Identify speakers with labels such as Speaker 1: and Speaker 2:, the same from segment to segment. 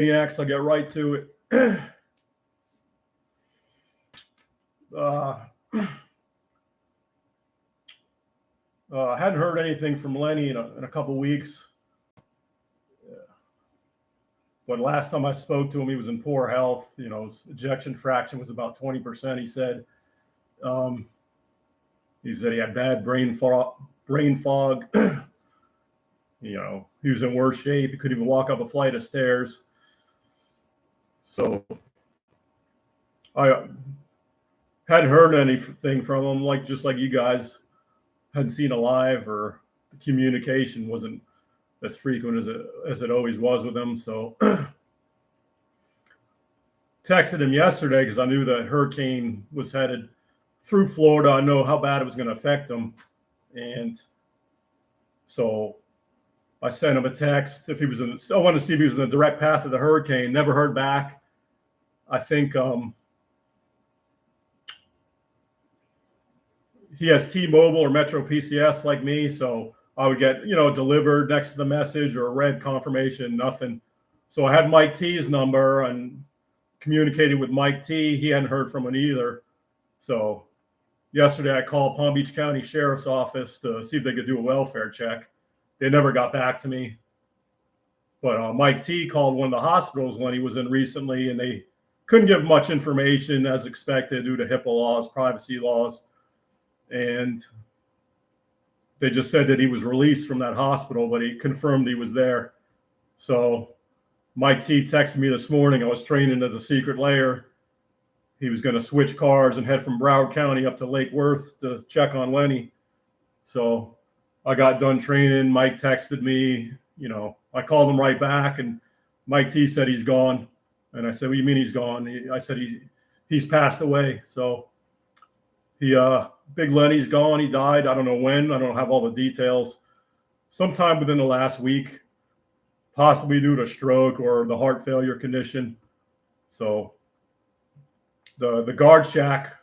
Speaker 1: Maniacs, I'll get right to it. I hadn't heard anything from Lenny in a couple weeks. But last time I spoke to him, he was in poor health. His ejection fraction was about 20%, he said. He said he had bad brain fog. He was in worse shape. He couldn't even walk up a flight of stairs. So I hadn't heard anything from him, just like you guys hadn't seen alive, or the communication wasn't as frequent as it always was with him. So texted him yesterday because I knew that hurricane was headed through Florida. I know how bad it was going to affect him. And so I sent him a text I wanted to see if he was in the direct path of the hurricane. Never heard back. I think he has T-Mobile or Metro PCS like me, so I would get, delivered next to the message or a red confirmation, nothing. So I had Mike T's number and communicated with Mike T. He hadn't heard from him either. So yesterday I called Palm Beach County Sheriff's Office to see if they could do a welfare check. They never got back to me. But Mike T called one of the hospitals Lenny was in recently, and they couldn't give much information as expected due to HIPAA laws, privacy laws. And they just said that he was released from that hospital, but he confirmed he was there. So Mike T texted me this morning. I was training at the secret layer. He was going to switch cars and head from Broward County up to Lake Worth to check on Lenny. So I got done training. Mike texted me. I called him right back, and Mike T said he's gone. And I said, "What do you mean he's gone?" I said he's passed away. So Big Lenny's gone. He died. I don't know when. I don't have all the details. Sometime within the last week, possibly due to stroke or the heart failure condition. So the guard shack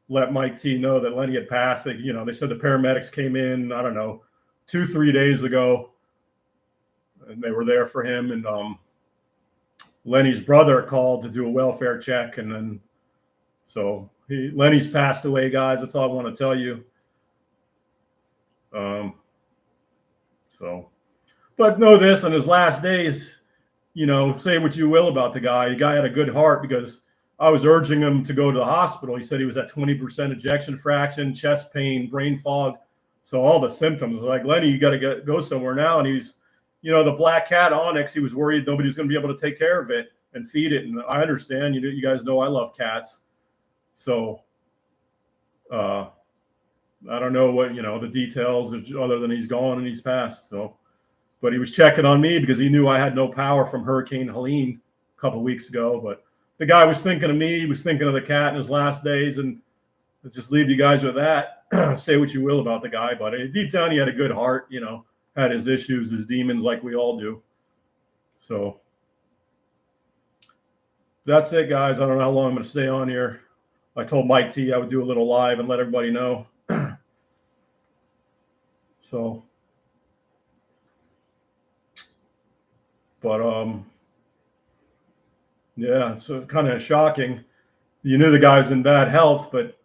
Speaker 1: let Mike T know that Lenny had passed. They said the paramedics came in, I don't know, 2-3 days ago, and they were there for him. And Lenny's brother called to do a welfare check, and then Lenny's passed away, guys. That's all I want to tell you. But know this: in his last days, say what you will about the guy. The guy had a good heart, because I was urging him to go to the hospital. He said he was at 20% ejection fraction, chest pain, brain fog. So all the symptoms, like, Lenny, you got to go somewhere now. And he's, the black cat Onyx, he was worried nobody was going to be able to take care of it and feed it. And I understand, you guys know I love cats. So I don't know what, the details other than he's gone and he's passed. So, but he was checking on me because he knew I had no power from Hurricane Helene a couple of weeks ago. But the guy was thinking of me. He was thinking of the cat in his last days. And I'll just leave you guys with that. Say what you will about the guy, but deep down he had a good heart, had his issues, his demons, like we all do. So that's it, guys. I don't know how long I'm going to stay on here. I told Mike T I would do a little live and let everybody know. So, but yeah, it's kind of shocking. You knew the guy was in bad health, but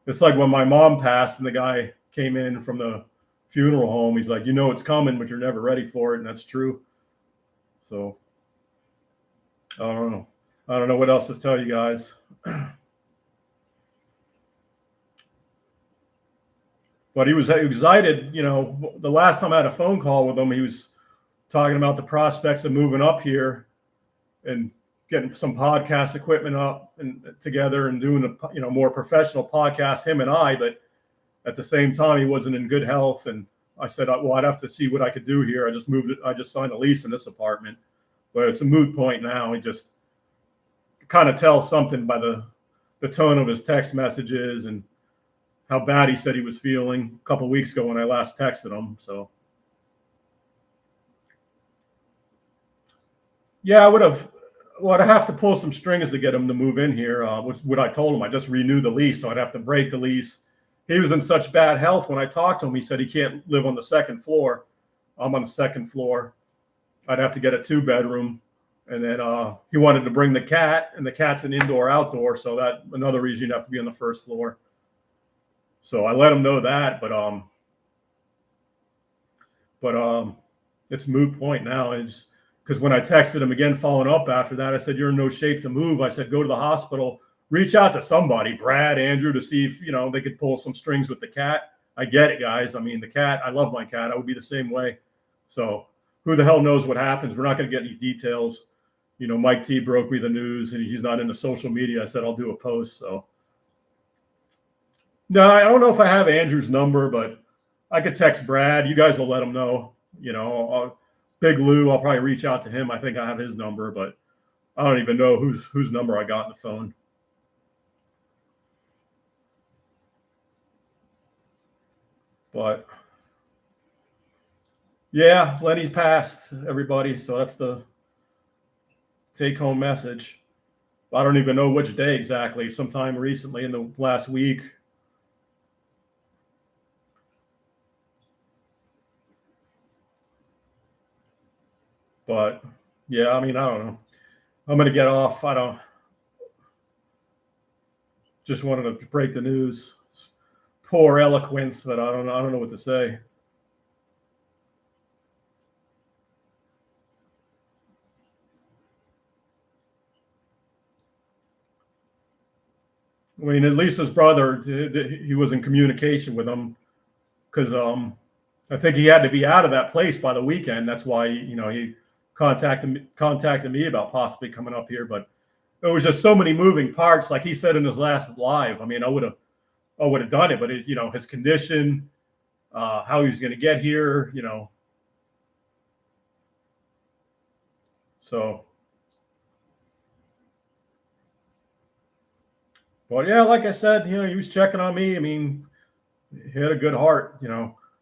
Speaker 1: it's like when my mom passed and the guy came in from the funeral home. He's like, it's coming, but you're never ready for it. And that's true. So I don't know what else to tell you guys. But he was excited. The last time I had a phone call with him, he was talking about the prospects of moving up here and getting some podcast equipment up and together and doing a more professional podcast, him and I. But at the same time, he wasn't in good health. And I said, well, I'd have to see what I could do here. I just moved it. I just signed a lease in this apartment, but it's a moot point now. He just kind of tell something by the tone of his text messages and how bad he said he was feeling a couple of weeks ago when I last texted him. So yeah, I'd have to pull some strings to get him to move in here. What I told him, I just renewed the lease, so I'd have to break the lease. He was in such bad health when I talked to him. He said he can't live on the second floor. I'm on the second floor. I'd have to get a 2-bedroom. And then he wanted to bring the cat, and the cat's an indoor-outdoor, so that another reason you'd have to be on the first floor. So I let him know that, but it's a moot point now. It's because when I texted him again following up after that, I said, "You're in no shape to move." I said, "Go to the hospital, reach out to somebody, Brad, Andrew, to see if they could pull some strings with the cat." I get it, guys. I mean, the cat. I love my cat. I would be the same way. So who the hell knows what happens? We're not going to get any details. Mike T broke me the news, and he's not into social media. I said I'll do a post. So no, I don't know if I have Andrew's number, but I could text Brad. You guys will let him know. Big Lou, I'll probably reach out to him. I think I have his number, but I don't even know whose number I got in the phone. But yeah, Lenny's passed, everybody. So that's the take-home message. I don't even know which day exactly. Sometime recently in the last week. But yeah, I mean, I don't know. I'm going to get off. I don't. Just wanted to break the news. Poor eloquence, but I don't know what to say. I mean, at least his brother, he was in communication with him, because I think he had to be out of that place by the weekend. That's why he contacted me about possibly coming up here. But there was just so many moving parts, like he said in his last live. I mean, I would have done it, but his condition, how he was going to get here, So, but yeah, like I said, he was checking on me. I mean, he had a good heart.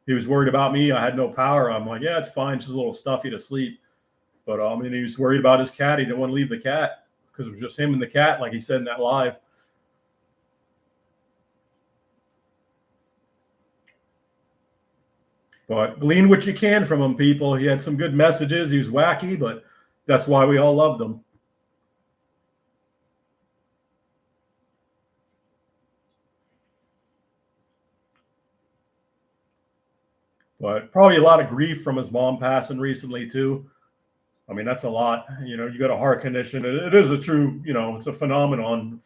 Speaker 1: He was worried about me. I had no power. I'm like, yeah, it's fine. Just a little stuffy to sleep. But I mean, he was worried about his cat. He didn't want to leave the cat because it was just him and the cat, like he said in that live. But glean what you can from him, people. He had some good messages. He was wacky, but that's why we all loved him. But probably a lot of grief from his mom passing recently too. I mean, that's a lot. You got a heart condition. It is a true, it's a phenomenon,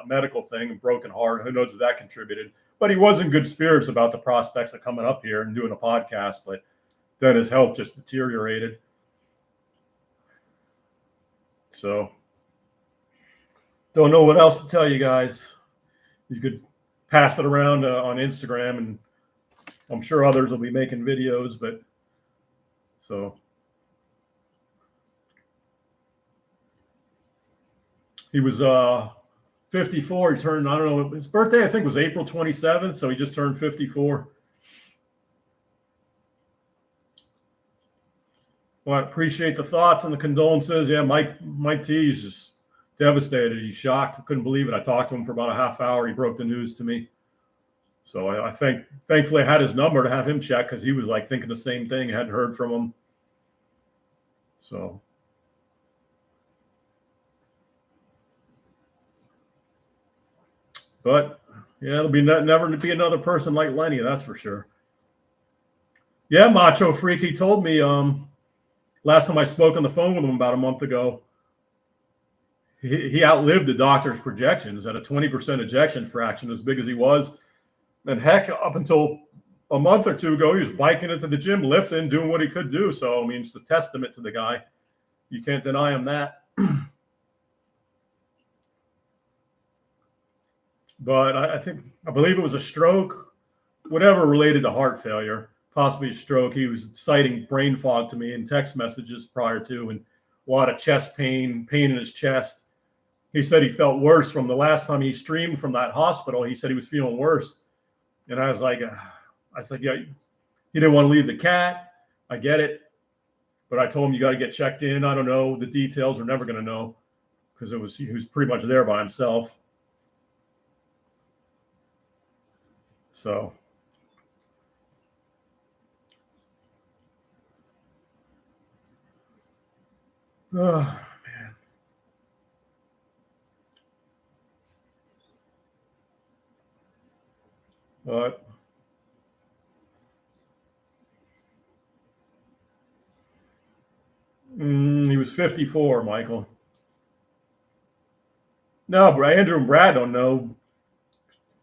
Speaker 1: medical thing, a broken heart. Who knows if that contributed? But he was in good spirits about the prospects of coming up here and doing a podcast. But then his health just deteriorated. So don't know what else to tell you guys. You could pass it around on Instagram, and I'm sure others will be making videos. But so he was 54. He turned, I don't know, his birthday I think was April 27th, so he just turned 54. Well, I appreciate the thoughts and the condolences. Yeah, Mike T is just devastated. He's shocked. I couldn't believe it. I talked to him for about a half hour. He broke the news to me. So I think, thankfully, I had his number to have him check, because he was like thinking the same thing. I hadn't heard from him. So, but yeah, there'll be never to be another person like Lenny. That's for sure. Yeah, Macho Freak. He told me last time I spoke on the phone with him about a month ago, he outlived the doctor's projections at a 20% ejection fraction, as big as he was. And heck, up until a month or two ago, he was biking into the gym, lifting, doing what he could do. So, I mean, it's a testament to the guy. You can't deny him that. But I believe it was a stroke, whatever related to heart failure, possibly a stroke. He was citing brain fog to me in text messages prior to, and a lot of chest pain in his chest. He said he felt worse from the last time he streamed from that hospital. He said he was feeling worse. And I was like, yeah, he didn't want to leave the cat. I get it. But I told him, you got to get checked in. I don't know. The details we're never going to know, because he was pretty much there by himself. So. Oh, man. But he was 54, Michael. No, Andrew and Brad don't know.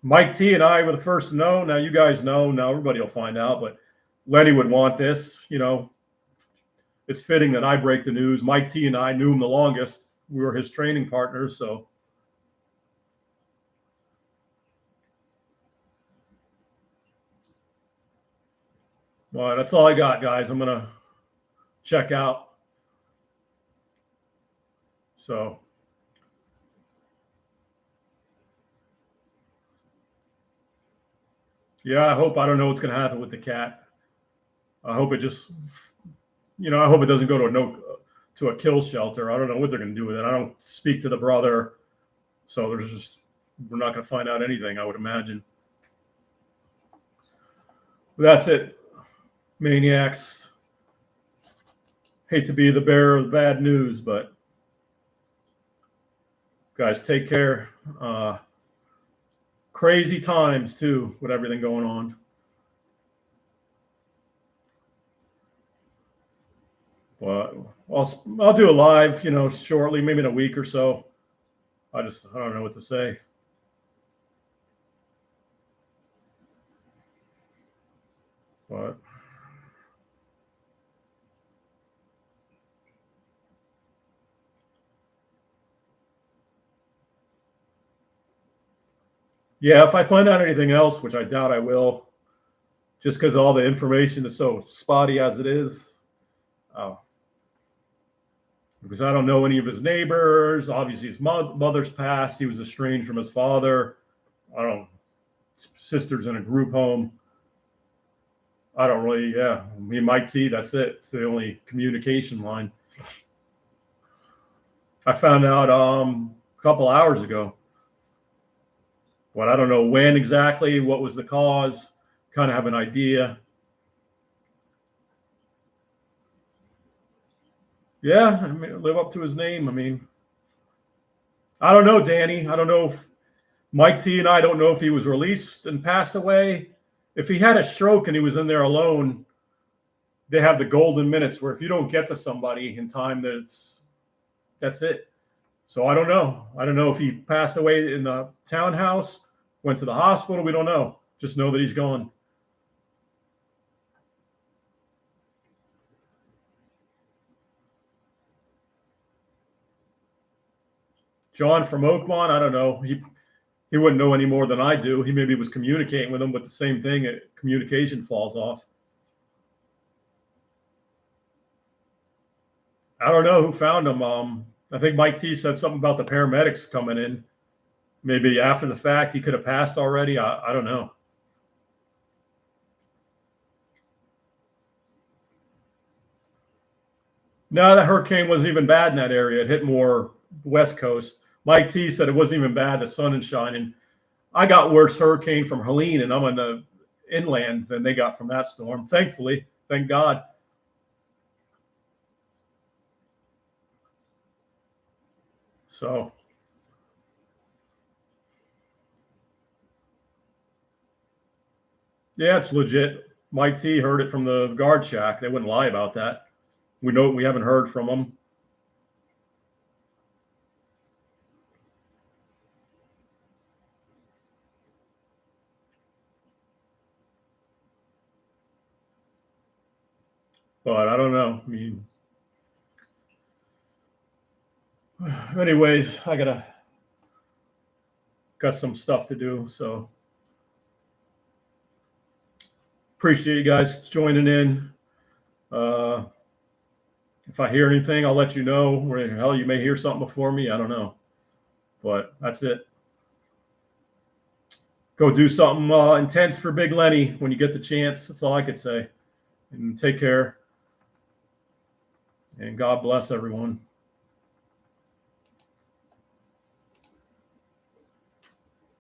Speaker 1: Mike T and I were the first to know. Now you guys know. Now everybody will find out. But Lenny would want this. It's fitting that I break the news. Mike T and I knew him the longest. We were his training partners. So, well, that's all I got, guys. I'm gonna check out. So, yeah, I don't know what's gonna happen with the cat. I hope it just, I hope it doesn't go to a kill shelter. I don't know what they're gonna do with it. I don't speak to the brother, so we're not gonna find out anything, I would imagine. But that's it, maniacs. Hate to be the bearer of the bad news, but guys, take care. Crazy times too, with everything going on. Well, I'll do a live, shortly, maybe in a week or so. I don't know what to say. But yeah, if I find out anything else, which I doubt I will, just because all the information is so spotty as it is. Because I don't know any of his neighbors. Obviously, his mother's passed. He was estranged from his father. I don't. Sisters in a group home. I don't really. Yeah, me and Mike T. That's it. It's the only communication line. I found out a couple hours ago. But I don't know when exactly. What was the cause? Kind of have an idea. Yeah, I mean, live up to his name. I mean, I don't know, Danny. I don't know if Mike T and I don't know if he was released and passed away. If he had a stroke and he was in there alone, they have the golden minutes where if you don't get to somebody in time, that's it. So I don't know. I don't know if he passed away in the townhouse, went to the hospital. We don't know. Just know that he's gone. John from Oakmont, I don't know. He wouldn't know any more than I do. He maybe was communicating with him, but the same thing, communication falls off. I don't know who found him. I think Mike T said something about the paramedics coming in. Maybe after the fact, he could have passed already. I don't know. No, that hurricane wasn't even bad in that area. It hit more West Coast. Mike T said it wasn't even bad. The sun is shining. I got worse hurricane from Helene, and I'm in the inland than they got from that storm. Thankfully, thank God. So, yeah, it's legit. Mike T heard it from the guard shack. They wouldn't lie about that. We haven't heard from them. But I don't know. I mean, anyways, I got some stuff to do. So appreciate you guys joining in. If I hear anything, I'll let you know. Or hell, you may hear something before me. I don't know. But that's it. Go do something intense for Big Lenny when you get the chance. That's all I could say. And take care. And God bless everyone.